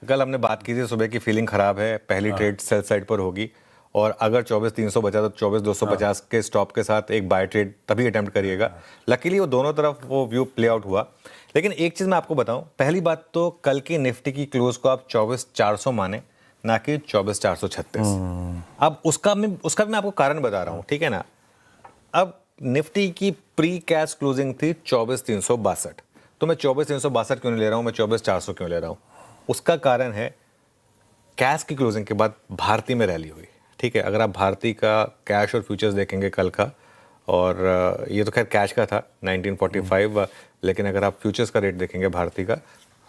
कल हमने बात की थी सुबह की फीलिंग ख़राब है, पहली ट्रेड सेल साइड पर होगी और अगर 24,300 बचा तो 24,250 के स्टॉप के साथ एक बाय ट्रेड तभी अटेम्प्ट करिएगा। लकीली वो दोनों तरफ वो व्यू प्ले आउट हुआ। लेकिन एक चीज़ मैं आपको बताऊं, पहली बात तो कल की निफ्टी की क्लोज को आप 24,400 माने, ना कि 24,436। अब उसका भी मैं आपको कारण बता रहा हूँ, ठीक है ना। अब निफ्टी की प्री कैश क्लोजिंग थी 24,362, तो मैं 24,362 क्यों नहीं ले रहा हूँ, मैं 24,400 क्यों ले रहा हूँ? उसका कारण है कैश की क्लोजिंग के बाद भारती में रैली हुई, ठीक है। अगर आप भारती का कैश और फ्यूचर्स देखेंगे कल का, और ये तो खैर कैश का था 1945, लेकिन अगर आप फ्यूचर्स का रेट देखेंगे भारती का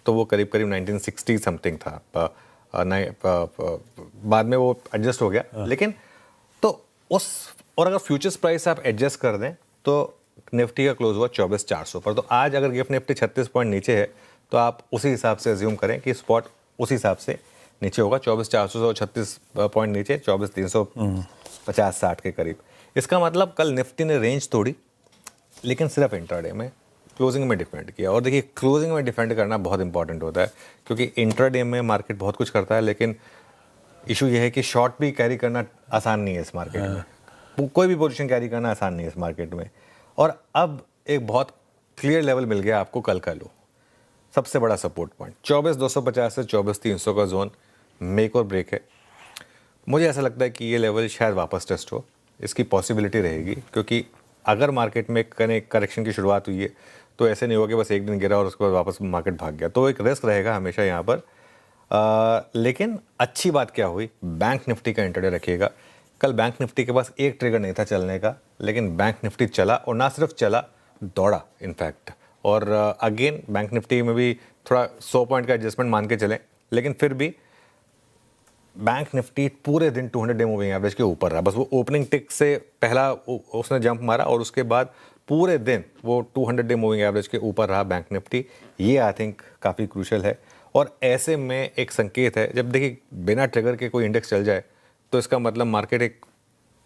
तो वो करीब करीब 1960 समथिंग था। बाद में वो एडजस्ट हो गया, लेकिन तो उस, और अगर फ्यूचर्स प्राइस आप एडजस्ट कर दें तो निफ्टी का क्लोज हुआ 24,400 पर। तो आज अगर गिफ्ट निफ्टी 36 पॉइंट नीचे है तो आप उसी हिसाब से अज्यूम करें कि स्पॉट उसी हिसाब से नीचे होगा, 24,400 से 36 पॉइंट नीचे, 24,350-60 के करीब। इसका मतलब कल निफ्टी ने रेंज तोड़ी, लेकिन सिर्फ इंट्राडे में, क्लोजिंग में डिफेंड किया। और देखिए, क्लोजिंग में डिफेंड करना बहुत इंपॉर्टेंट होता है, क्योंकि इंट्राडे में मार्केट बहुत कुछ करता है, लेकिन इशू ये है कि शॉर्ट भी कैरी करना आसान नहीं है इस मार्केट में। कोई भी पोजीशन कैरी करना आसान नहीं है इस मार्केट में। और अब एक बहुत क्लियर लेवल मिल गया आपको कल का लो, सबसे बड़ा सपोर्ट पॉइंट 24,250 से 24,300 का जोन मेक और ब्रेक है। मुझे ऐसा लगता है कि ये लेवल शायद वापस टेस्ट हो, इसकी पॉसिबिलिटी रहेगी, क्योंकि अगर मार्केट में करेक्शन की शुरुआत हुई है तो ऐसे नहीं होगा कि बस एक दिन गिरा और उसके बाद वापस मार्केट भाग गया, तो एक रिस्क रहेगा हमेशा यहाँ पर। लेकिन अच्छी बात क्या हुई, बैंक निफ्टी का इंट्राडे रखिएगा। कल बैंक निफ्टी के पास एक ट्रिगर नहीं था चलने का, लेकिन बैंक निफ्टी चला, और ना सिर्फ चला, दौड़ा इनफैक्ट। और अगेन बैंक निफ्टी में भी थोड़ा 100 पॉइंट का एडजस्टमेंट मान के चलें, लेकिन फिर भी बैंक निफ्टी पूरे दिन 200 डे मूविंग एवरेज के ऊपर रहा। बस वो ओपनिंग टिक से पहला उसने जंप मारा और उसके बाद पूरे दिन वो 200 डे मूविंग एवरेज के ऊपर रहा बैंक निफ्टी। ये आई थिंक काफ़ी क्रूशल है, और ऐसे में एक संकेत है, जब देखिए बिना ट्रिगर के कोई इंडेक्स चल जाए तो इसका मतलब मार्केट एक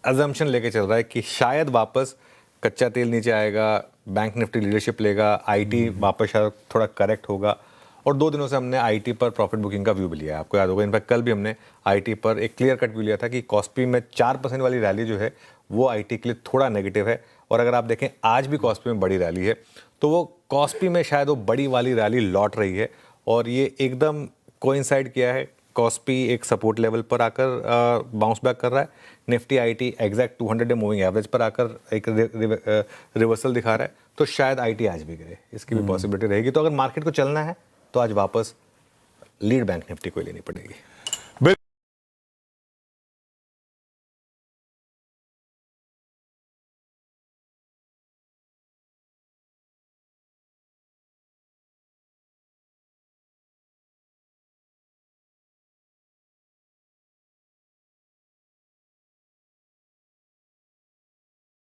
अजम्पशन लेके चल रहा है कि शायद वापस कच्चा तेल नीचे आएगा, बैंक निफ्टी लीडरशिप लेगा, आईटी वापस शायद थोड़ा करेक्ट होगा। और 2 दिनों से हमने आईटी पर प्रॉफिट बुकिंग का व्यू भी लिया है, आपको याद होगा। इनफैक्ट कल भी हमने आईटी पर एक क्लियर कट व्यू लिया था कि कॉस्पी में 4% वाली रैली जो है वो आईटी के लिए थोड़ा नेगेटिव है। और अगर आप देखें आज भी कॉस्पी में बड़ी रैली है, तो वो कॉस्पी में शायद वो बड़ी वाली रैली लौट रही है, और ये एकदम कोइंसाइड किया है। कॉस्पी एक सपोर्ट लेवल पर आकर बाउंस बैक कर रहा है, Nifty IT exact 200 day moving average पर आकर एक रिवर्सल दिखा रहा है, तो शायद आईटी आज भी गिरे, इसकी भी पॉसिबिलिटी रहेगी। तो अगर मार्केट को चलना है तो आज वापस लीड बैंक निफ्टी को लेनी पड़ेगी।